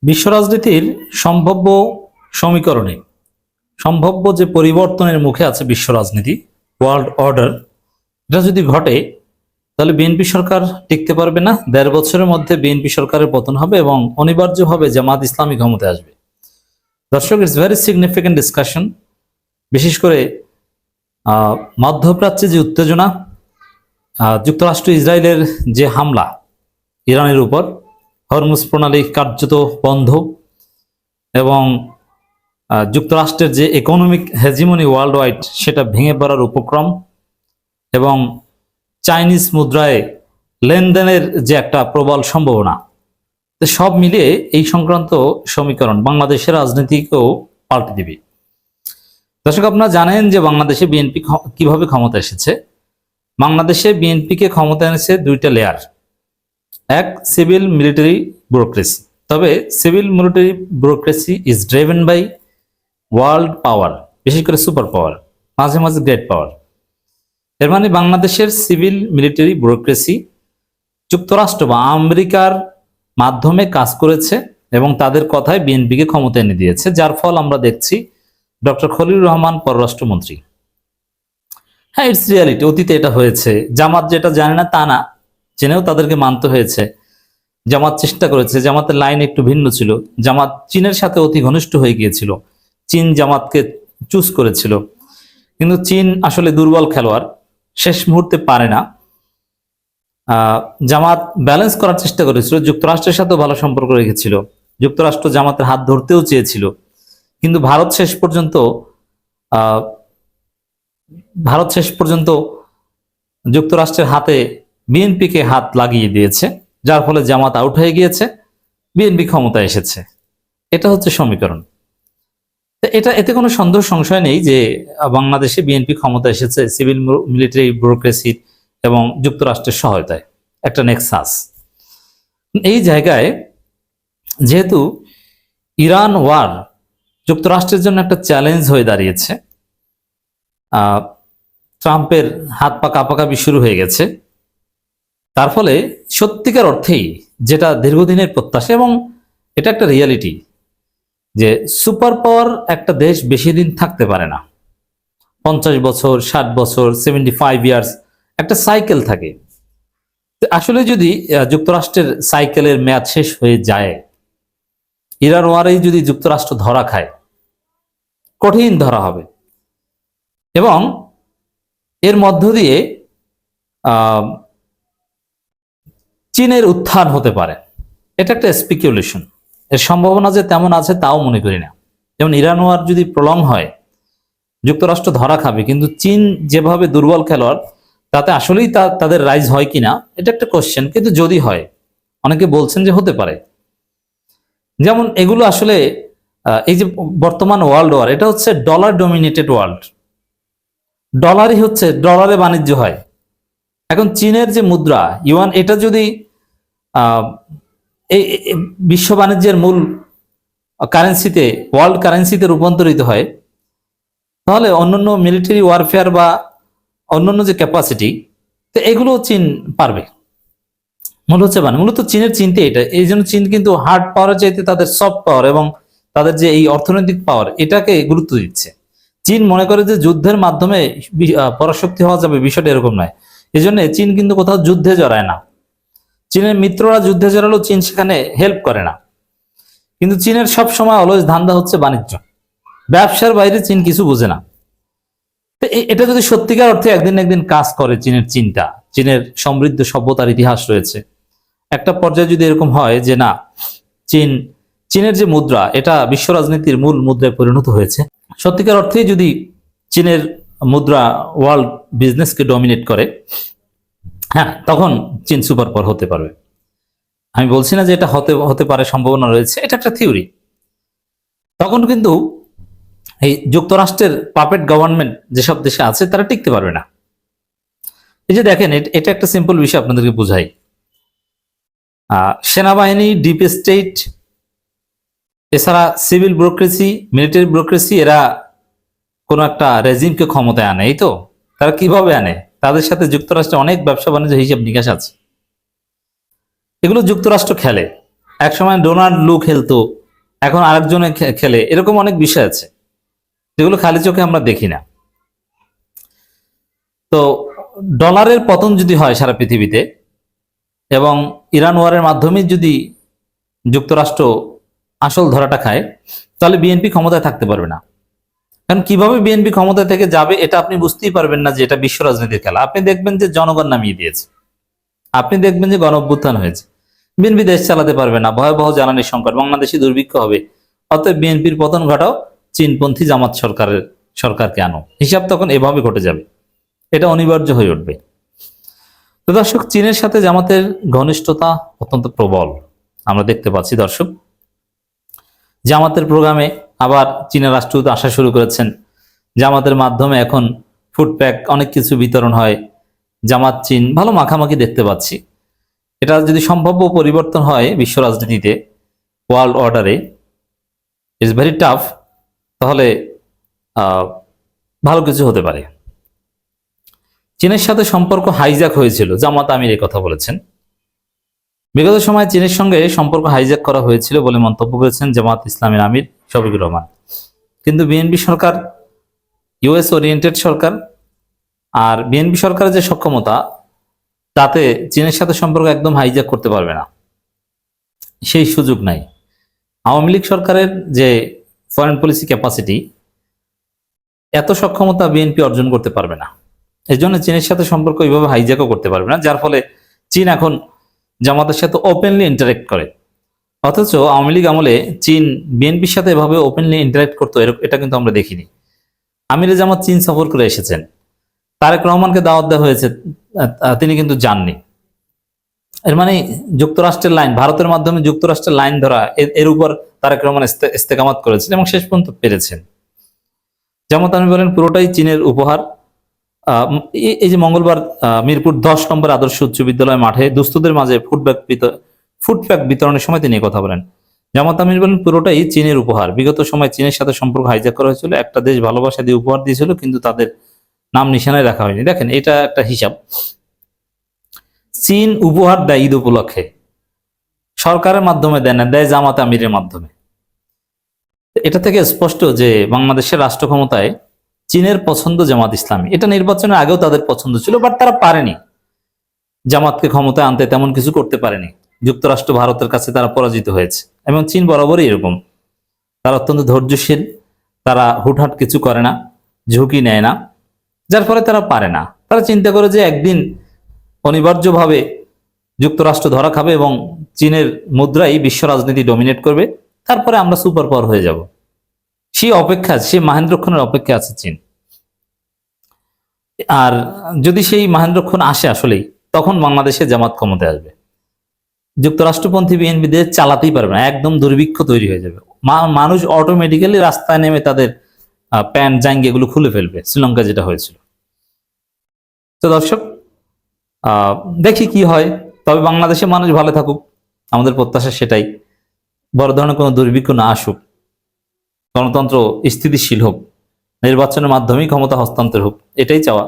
বিশ্ব রাজনীতির সম্ভাব্য সমীকরণে সম্ভাব্য যে পরিবর্তনের মুখে আছে বিশ্ব রাজনীতি, ওয়ার্ল্ড অর্ডার, এটা যদি ঘটে তাহলে বিএনপি সরকার টিকতে পারবে না। ১.৫ বছরের মধ্যে বিএনপি সরকারের পতন হবে এবং অনিবার্যভাবে জামাত ইসলামী ক্ষমতায় আসবে। দর্শক, ইটস ভেরি সিগনিফিক্যান্ট ডিসকাশন। বিশেষ করে মধ্যপ্রাচ্যে যে উত্তেজনা, যুক্তরাষ্ট্র ইসরায়েলের যে হামলা ইরানের উপর, হরমুজ প্রণালী কার্যত বন্ধ এবং যুক্তরাষ্ট্রের যে ইকোনমিক হেজিমনি ওয়ার্ল্ড ওয়াইড সেটা ভেঙে পড়ার উপক্রম এবং চাইনিজ মুদ্রায় লেনদেনের যে একটা প্রবল সম্ভাবনা, সব মিলিয়ে এই সংক্রান্ত সমীকরণ বাংলাদেশের রাজনীতিকেও পাল্টে দিবে। দর্শক, আপনারা জানেন যে বাংলাদেশে বিএনপি কিভাবে ক্ষমতা এসেছে। বাংলাদেশে বিএনপিকে ক্ষমতা এনেছে দুইটা লেয়ার। এক, সিভিল মিলিটারি ব্যুরোক্রেসি। তবে civil military bureaucracy is driven by world power, বিশেষ করে সুপার পাওয়ার, মাঝে মাঝে গ্রেট পাওয়ার। এর মানে বাংলাদেশের সিভিল মিলিটারি ব্যুরোক্রেসি যুক্তরাষ্ট্র বা আমেরিকার মাধ্যমে কাজ করেছে এবং তাদের কথায় বিএনপিকে ক্ষমতা এনে দিয়েছে, যার ফল আমরা দেখছি ডক্টর খলিলুর রহমান পররাষ্ট্রমন্ত্রী। হ্যাঁ, ইটস রিয়ালিটি। অতীতে এটা হয়েছে। জামাত যেটা জানে না তা না, জেনেও তাদেরকে মানতে হয়েছে। জামাত চেষ্টা করেছে, জামাতের লাইন একটু ভিন্ন ছিল। জামাত চীনের সাথে অতি ঘনিষ্ঠ হয়ে গিয়েছিল, চীন জামাতকে চুজ করেছিল, কিন্তু চীন আসলে দুর্বল খেলোয়াড়, শেষ মুহূর্তে পারে না। জামাত ব্যালেন্স করার চেষ্টা করেছিল, যুক্তরাষ্ট্রের সাথেও ভালো সম্পর্ক রেখেছিল, যুক্তরাষ্ট্র জামাতের হাত ধরতেও চেয়েছিল, কিন্তু ভারত শেষ পর্যন্ত যুক্তরাষ্ট্রের হাতে বিএনপিকে হাত লাগিয়ে দিয়েছে, যার ফলে জামাত আউট হয়ে গিয়েছে, বিএনপি ক্ষমতা এসেছে। এটা হচ্ছে সমীকরণ। এতে কোনো সন্দেহ সংশয় নেই যে বাংলাদেশে বিএনপি ক্ষমতা এসেছে সিভিল মিলিটারি ব্যুরোক্রেসি এবং যুক্তরাষ্ট্রের সহায়তায়, একটা নেক্সাস। এই জায়গায় যেহেতু ইরান ওয়ার যুক্তরাষ্ট্রের জন্য একটা চ্যালেঞ্জ হয়ে দাঁড়িয়েছে, ট্রাম্পের হাত পা কাঁপাকাঁপি শুরু হয়ে গেছে, তার ফলে সত্যিকার অর্থেই যেটা দীর্ঘদিনের প্রত্যাশা এবং এটা একটা রিয়ালিটি যে সুপার পাওয়ার একটা দেশ বেশি দিন থাকতে পারে না। 50 বছর, 60 বছর, 75 ইয়ার্স একটা সাইকেল থাকে। আসলে যদি যুক্তরাষ্ট্রের সাইকেলের মেয়াদ শেষ হয়ে যায়, ইরান ওয়ারেই যদি যুক্তরাষ্ট্র ধরা খায়, কঠিন ধরা হবে এবং এর মধ্য দিয়ে চীনের উত্থান হতে পারে। এটা একটা স্পেকুলেশন। এর সম্ভাবনা যে তেমন আছে তাও মনে করি না। যেমন ইরান ওয়ার যদি প্রলং হয়, যুক্তরাষ্ট্র ধরা খাবে, কিন্তু চীন যেভাবে দুর্বল খেলোয়াড়, তাতে আসলেই তাদের রাইজ হয় কিনা এটা একটা কোশ্চেন। কিন্তু যদি হয়, অনেকে বলছেন যে হতে পারে। যেমন এগুলো আসলে এই যে বর্তমান ওয়ার্ল্ড ওয়ার, এটা হচ্ছে ডলার ডমিনেটেড ওয়ার্ল্ড। ডলারই হচ্ছে, ডলারে বাণিজ্য হয়। এখন চীনের যে মুদ্রা ইউয়ান, এটা যদি এই বিশ্ব বাণিজ্যের মূল কারেন্সিতে, ওয়ার্ল্ড কারেন্সিতে রূপান্তরিত হয়, তাহলে অন্যান্য মিলিটারি ওয়ারফেয়ার বা অন্যান্য যে ক্যাপাসিটি, তো এগুলো চীন পারবে। মূলত চীনের চিন্তা এটা। এই জন্য চীন কিন্তু হার্ড পাওয়ারের চাইতে তাদের সফট পাওয়ার এবং তাদের যে এই অর্থনৈতিক পাওয়ার, এটাকে গুরুত্ব দিচ্ছে। চীন মনে করে যে যুদ্ধের মাধ্যমে পরাশক্তি হওয়া যাবে, বিষয়টা এরকম নয়। এই জন্য চীন কিন্তু কোথাও যুদ্ধে জড়ায় না। চীনের মিত্ররা যুদ্ধে জড়ালেও চীন সেখানে হেল্প করে না। কিন্তু চীনের সব সময় অলওয়েজ ধান্দা হচ্ছে বাণিজ্য, ব্যবসার বাইরে চীন কিছু বোঝে না। এটা যদি সত্যিকার অর্থে একদিন একদিন কাজ করে চীনের চিন্তা, চীনের সমৃদ্ধ সভ্যতার ইতিহাস রয়েছে, একটা পর্যায়ে যদি এরকম হয় যে না, চীনের যে মুদ্রা, এটা বিশ্ব রাজনীতির মূল মুদ্রায় পরিণত হয়েছে, সত্যিকার অর্থেই যদি চীনের মুদ্রা ওয়ার্ল্ড বিজনেসকে ডমিনেট করে, হ্যাঁ, তখন চীন সুপার পাওয়ার হতে পারবে। আমি বলছি না যে এটা হতে পারে, সম্ভাবনা রয়েছে, এটা একটা থিওরি। তখন কিন্তু এই যুক্তরাষ্ট্রের পাপেট গভর্নমেন্ট যেসব দেশে আছে তারা টিকতে পারবে না। এই যে দেখেন, এটা একটা সিম্পল বিষয় আপনাদেরকে বুঝাই। সেনাবাহিনী, ডিপ স্টেট, এছাড়া সিভিল ব্যুরোক্রেসি, মিলিটারি ব্যুরোক্রেসি, এরা কোনো একটা রেজিমকে ক্ষমতায় আনে। এই তো তারা কিভাবে আনে? তাদের সাথে যুক্তরাষ্ট্রের অনেক ব্যবসা বাণিজ্য, হিসাব নিকাশ আছে, এগুলো যুক্তরাষ্ট্র খেলে। একসময় ডোনাল্ড লু খেলতো, এখন আরেকজনে খেলে, এরকম অনেক বিষয় আছে যেগুলো খালি চোখে আমরা দেখি না। তো ডলারের পতন যদি হয় সারা পৃথিবীতে এবং ইরান ওয়ারের মাধ্যমে যদি যুক্তরাষ্ট্র আসল ধরাটা খায়, তাহলে বিএনপি ক্ষমতায় থাকতে পারবে না। কারণ কিভাবে বিএনপি ক্ষমতায় থেকে যাবে এটা আপনি বুঝতেই পারবেন না যে এটা বিশ্ব রাজনীতির খেলা। আপনি দেখবেন যে জনগণ নামিয়ে দিয়েছে, আপনি দেখবেন যে গণ অভ্যুত্থান হয়েছে, বিএনপি দেশ চালাতে পারবে না, ভয়াবহ জ্বালানি সংকট, বাংলাদেশে দুর্ভিক্ষ হবে, অতএব বিএনপির পতন ঘটাও, চীনপন্থী জামাত সরকারকে আনো, হিসাব তখন এভাবে ঘটে যাবে, এটা অনিবার্য হয়ে উঠবে। তো দর্শক, চীনের সাথে জামাতের ঘনিষ্ঠতা অত্যন্ত প্রবল আমরা দেখতে পাচ্ছি। দর্শক, জামাতের প্রোগ্রামে আবার চীনের রাষ্ট্রদূত আসা শুরু করেছেন, জামাতের মাধ্যমে এখন ফুডপ্যাক অনেক কিছু বিতরণ হয়, জামাত চীন ভালো মাখামাখি দেখতে পাচ্ছি। এটা যদি সম্ভাব্য পরিবর্তন হয় বিশ্ব রাজনীতিতে, ওয়ার্ল্ড অর্ডারে, ইটস ভেরি টাফ, তাহলে ভালো কিছু হতে পারে। চীনের সাথে সম্পর্ক হাইজ্যাক হয়েছিল, জামাত আমির এই কথা বলেছেন। বিগত সময়ে চীনের সঙ্গে সম্পর্ক হাইজ্যাক করা হয়েছিল বলে মন্তব্য করেছেন জামাত ইসলামের আমির শফিকুর রহমান। কিন্তু বিএনপি সরকার ইউএস ওরিয়েন্টেড সরকার, আর বিএনপি সরকারের যে সক্ষমতা, তাতে চীনের সাথে সম্পর্ক একদম হাইজ্যাক করতে পারবে না, সেই সুযোগ নাই। আওয়ামী লীগ সরকারের যে ফরেন পলিসি ক্যাপাসিটি, এত সক্ষমতা বিএনপি অর্জন করতে পারবে না। এই জন্য চীনের সাথে সম্পর্ক এইভাবে হাইজ্যাকও করতে পারবে না, যার ফলে চীন এখন জামাতের সাথে ওপেনলি ইন্টারেক্ট করে। অথচ আওয়ামী লীগ আমলে চীন বিএনপির সাথে এভাবে ওপেনলি ইন্টারেক্ট করতো, এটা কিন্তু আমরা দেখিনি। আমিরে জামাত চীন সফর করে এসেছেন, তারেক রহমানকে দাওয়াত দেওয়া হয়েছে, তিনি কিন্তু যাননি। এর মানে যুক্তরাষ্ট্রের লাইন, ভারতের মাধ্যমে যুক্তরাষ্ট্রের লাইন ধরা, এর উপর তারেক রহমান ইস্তেকামাত করেছেন এবং শেষ পর্যন্ত পেরেছেন। জামাত আমি বলেন পুরোটাই চীনের উপহার। এই যে মঙ্গলবার মিরপুর 10 নম্বর আদর্শ উচ্চ বিদ্যালয় মাঠে দুস্থদের মাঝে ফুডপ্যাক বিতরণের সময় তিনি কথা বলেন। জামাত আমির বলেন পুরোটাই চীনের উপহার। বিগত সময় চীনের সাথে সম্পর্ক হাইজ্যাক করা হয়েছিল, একটা দেশ ভালোবাসা দিয়ে উপহার দিয়েছিল, কিন্তু তাদের নাম নিশানায় রাখা হয়নি। দেখেন, এটা একটা হিসাব। চীন উপহার দেয় ঈদ উপলক্ষে, সরকারের মাধ্যমে দেয় না, দেয় জামাত আমিরের মাধ্যমে। এটা থেকে স্পষ্ট যে বাংলাদেশের রাষ্ট্র ক্ষমতায় চীনের পছন্দ জামাত ইসলামী। এটা নির্বাচনের আগেও তাদের পছন্দ ছিল, বাট তারা পারেনি জামাতকে ক্ষমতায় আনতে, তেমন কিছু করতে পারেনি। যুক্তরাষ্ট্র ভারতের কাছে তারা পরাজিত হয়েছে, এবং চীন বরাবরই এরকম, তারা অত্যন্ত ধৈর্যশীল, তারা হুটহাট কিছু করে না, ঝুঁকি নেয় না, যার ফলে তারা পারে না। তারা চিন্তা করে যে একদিন অনিবার্যভাবে যুক্তরাষ্ট্র ধরা খাবে এবং চীনের মুদ্রাই বিশ্ব রাজনীতি ডমিনেট করবে, তারপরে আমরা সুপার পাওয়ার হয়ে যাব। সেই অপেক্ষা, সেই মাহেন্দ্রক্ষণের অপেক্ষা আছে চীন। আর যদি সেই মাহেন্দ্রক্ষণ আসে আসলেই, তখন বাংলাদেশে জামাত ক্ষমতায় আসবে, যুক্তরাষ্ট্রপন্থী বিএনপি দেশ চালাতেই পারবে না, একদম দুর্ভিক্ষ তৈরি হয়ে যাবে। মানুষ অটোমেটিক্যালি রাস্তায় নেমে তাদের প্যান্ট জাঙ্গি এগুলো খুলে ফেলবে, শ্রীলঙ্কা যেটা হয়েছিল। তো দর্শক, দেখি কি হয়। তবে বাংলাদেশে মানুষ ভালো থাকুক, আমাদের প্রত্যাশা সেটাই। বড় ধরনের কোনো দুর্ভিক্ষ না আসুক, গণতন্ত্র স্থিতিশীল হোক, নির্বাচনের মাধ্যমেই ক্ষমতা হস্তান্তর হোক, এটাই চাওয়া।